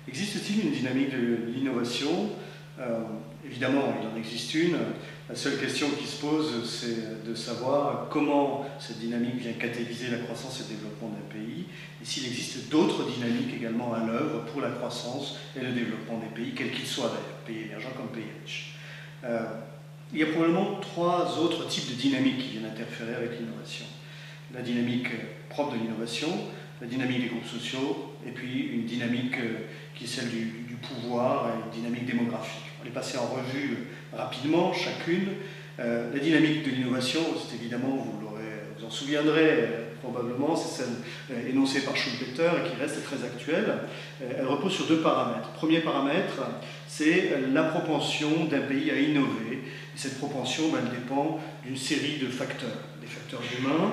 Existe-t-il une dynamique de l'innovation? Évidemment, il en existe une. La seule question qui se pose, c'est de savoir comment cette dynamique vient catalyser la croissance et le développement d'un pays, et s'il existe d'autres dynamiques également à l'œuvre pour la croissance et le développement des pays, quels qu'ils soient d'ailleurs, pays émergents comme pays riches. Il y a probablement trois autres types de dynamiques qui viennent interférer avec l'innovation. La dynamique propre de l'innovation, la dynamique des groupes sociaux, et puis une dynamique qui est celle du pouvoir et une dynamique démographique. On les passer en revue rapidement, chacune. La dynamique de l'innovation, c'est évidemment, vous en souviendrez probablement, c'est celle énoncée par Schumpeter et qui reste très actuelle. Elle repose sur deux paramètres. Premier paramètre, c'est la propension d'un pays à innover. Et cette propension, elle dépend d'une série de facteurs. Des facteurs humains,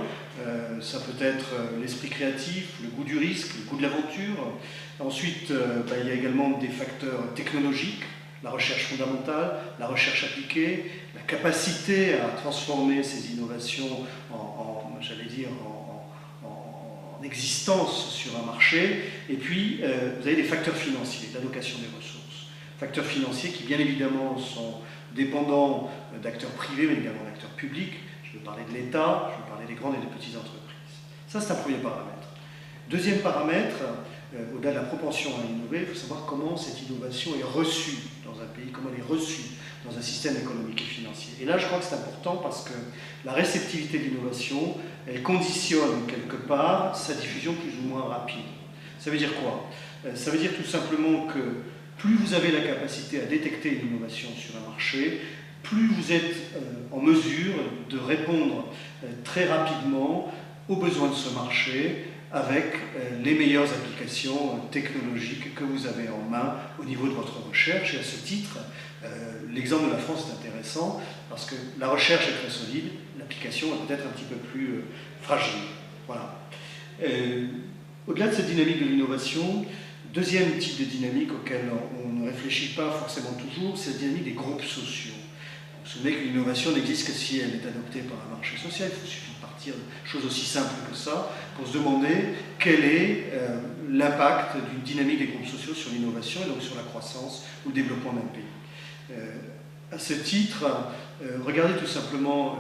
ça peut être l'esprit créatif, le goût du risque, le goût de l'aventure. Ensuite, il y a également des facteurs technologiques, la recherche fondamentale, la recherche appliquée, la capacité à transformer ces innovations en existence sur un marché. Et puis, vous avez des facteurs financiers, l'allocation des ressources. Facteurs financiers qui, bien évidemment, sont dépendants d'acteurs privés, mais également d'acteurs publics. Je veux parler de l'État, je veux parler des grandes et des petites entreprises. Ça, c'est un premier paramètre. Deuxième paramètre, au-delà de la propension à innover, il faut savoir comment cette innovation est reçue dans un pays, comment elle est reçue dans un système économique et financier. Et là, je crois que c'est important parce que la réceptivité de l'innovation, elle conditionne quelque part sa diffusion plus ou moins rapide. Ça veut dire quoi? Ça veut dire tout simplement que plus vous avez la capacité à détecter l'innovation sur un marché, plus vous êtes en mesure de répondre très rapidement aux besoins de ce marché avec les meilleures applications technologiques que vous avez en main au niveau de votre recherche. Et à ce titre, l'exemple de la France est intéressant parce que la recherche est très solide, l'application est peut-être un petit peu plus fragile. Voilà. Au-delà de cette dynamique de l'innovation, deuxième type de dynamique auquel on ne réfléchit pas forcément toujours, c'est la dynamique des groupes sociaux. Vous vous souvenez que l'innovation n'existe que si elle est adoptée par un marché social. Il suffit de partir de choses aussi simples que ça pour se demander quel est l'impact d'une dynamique des groupes sociaux sur l'innovation et donc sur la croissance ou le développement d'un pays. À ce titre, regardez tout simplement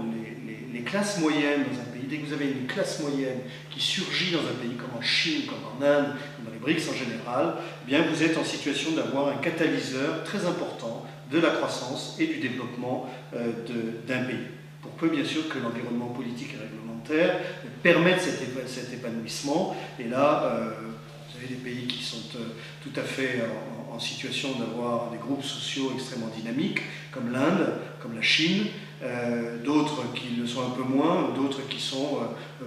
les classes moyennes dans un pays. Dès que vous avez une classe moyenne qui surgit dans un pays comme en Chine, comme en Inde, comme dans les BRICS en général, eh bien vous êtes en situation d'avoir un catalyseur très important de la croissance et du développement d'un pays. Pour peu, bien sûr, que l'environnement politique et réglementaire permette cet épanouissement. Et là, vous avez des pays qui sont tout à fait en situation d'avoir des groupes sociaux extrêmement dynamiques, comme l'Inde, comme la Chine, d'autres qui le sont un peu moins, d'autres qui sont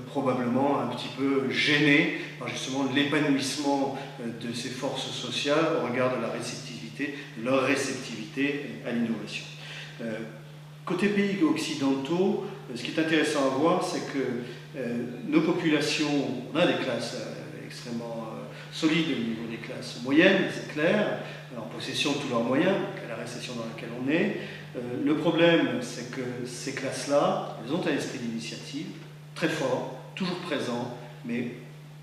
probablement un petit peu gênés par justement l'épanouissement de ces forces sociales au regard de la réceptivité, de leur réceptivité à l'innovation. Côté pays occidentaux, ce qui est intéressant à voir, c'est que nos populations, on a des classes extrêmement solides au niveau des classes moyennes, c'est clair, en possession de tous leurs moyens, la récession dans laquelle on est. Le problème, c'est que ces classes-là, elles ont un esprit d'initiative très fort, toujours présent, mais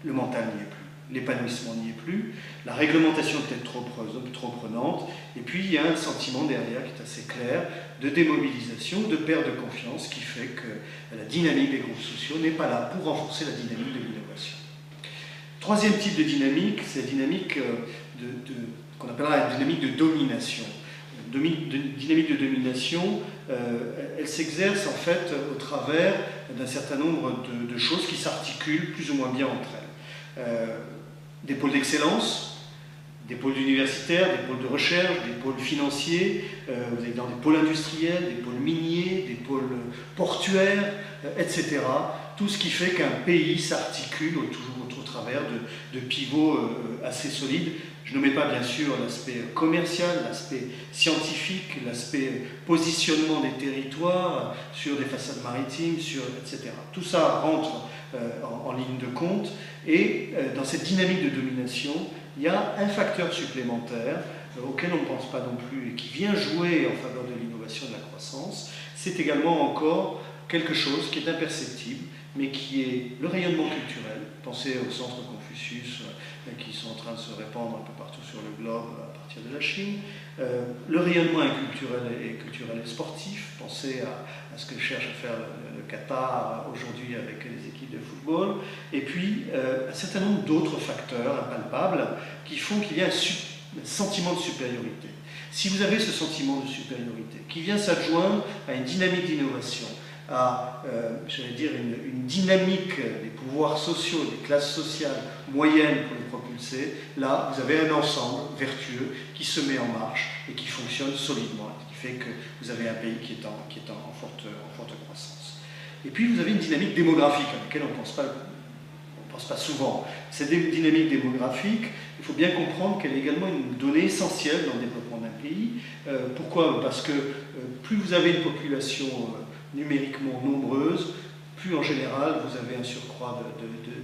le mental n'y est plus. L'épanouissement n'y est plus, la réglementation est peut-être trop prenante, et puis il y a un sentiment derrière qui est assez clair de démobilisation, de perte de confiance, qui fait que la dynamique des groupes sociaux n'est pas là pour renforcer la dynamique de l'innovation. Troisième type de dynamique, c'est la dynamique qu'on appellera la dynamique de domination. Dynamique de domination, elle s'exerce en fait au travers d'un certain nombre de choses qui s'articulent plus ou moins bien entre elles. Des pôles d'excellence, des pôles universitaires, des pôles de recherche, des pôles financiers, vous avez dans des pôles industriels, des pôles miniers, des pôles portuaires, etc. Tout ce qui fait qu'un pays s'articule au travers de pivots assez solides. Je ne mets pas bien sûr l'aspect commercial, l'aspect scientifique, l'aspect positionnement des territoires sur des façades maritimes, etc. Tout ça rentre en ligne de compte et dans cette dynamique de domination, il y a un facteur supplémentaire auquel on ne pense pas non plus et qui vient jouer en faveur de l'innovation et de la croissance. C'est également encore quelque chose qui est imperceptible, mais qui est le rayonnement culturel. Pensez aux centres Confucius qui sont en train de se répandre un peu partout sur le globe à partir de la Chine. Le rayonnement culturel et sportif. Pensez à ce que cherche à faire le Qatar aujourd'hui avec les équipes de football. Et puis un certain nombre d'autres facteurs impalpables qui font qu'il y a un sentiment de supériorité. Si vous avez ce sentiment de supériorité qui vient s'adjoindre à une dynamique d'innovation, à j'allais dire une dynamique des pouvoirs sociaux, des classes sociales moyennes pour les propulser, là vous avez un ensemble vertueux qui se met en marche et qui fonctionne solidement, qui fait que vous avez un pays qui est en forte croissance. Et puis vous avez une dynamique démographique à laquelle on ne pense pas souvent. Cette dynamique démographique, il faut bien comprendre qu'elle est également une donnée essentielle dans le développement d'un pays. Pourquoi? Parce que plus vous avez une population numériquement nombreuse, plus en général vous avez un surcroît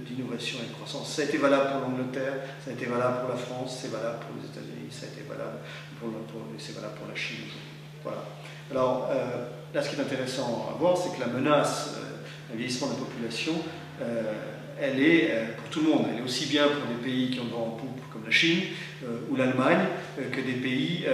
d'innovation et de croissance. Ça a été valable pour l'Angleterre, ça a été valable pour la France, c'est valable pour les États-Unis, ça a été valable c'est valable pour la Chine aujourd'hui. Voilà. Alors là, ce qui est intéressant à voir, c'est que la menace d'un vieillissement de la population, elle est pour tout le monde. Elle est aussi bien pour des pays qui ont le vent en poupe comme la Chine ou l'Allemagne que des pays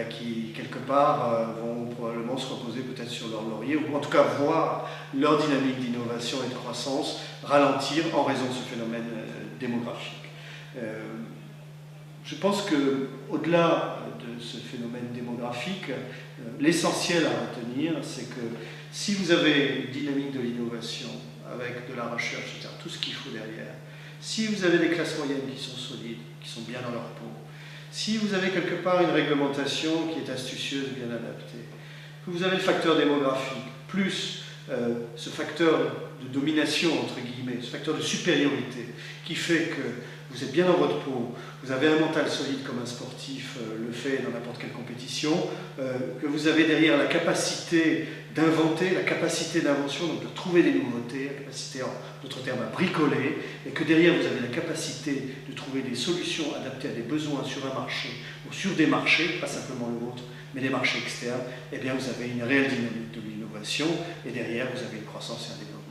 qui, quelque part, vont probablement se reposer peut-être sur leur laurier ou en tout cas voir leur dynamique d'innovation et de croissance ralentir en raison de ce phénomène démographique. Je pense qu'au-delà de ce phénomène démographique, l'essentiel à retenir, c'est que si vous avez une dynamique de l'innovation avec de la recherche, etc., tout ce qu'il faut derrière, si vous avez des classes moyennes qui sont solides, qui sont bien dans leur peau, si vous avez quelque part une réglementation qui est astucieuse, bien adaptée, que vous avez le facteur démographique, plus ce facteur de domination, entre guillemets, ce facteur de supériorité, qui fait que vous êtes bien dans votre peau, vous avez un mental solide comme un sportif le fait dans n'importe quelle compétition, que vous avez derrière la capacité d'inventer, la capacité d'invention, donc de trouver des nouveautés, la capacité, en d'autres termes, à bricoler, et que derrière vous avez la capacité de trouver des solutions adaptées à des besoins sur un marché, ou sur des marchés, pas simplement le vôtre, mais des marchés externes, eh bien vous avez une réelle dynamique de l'innovation, et derrière vous avez une croissance et un développement.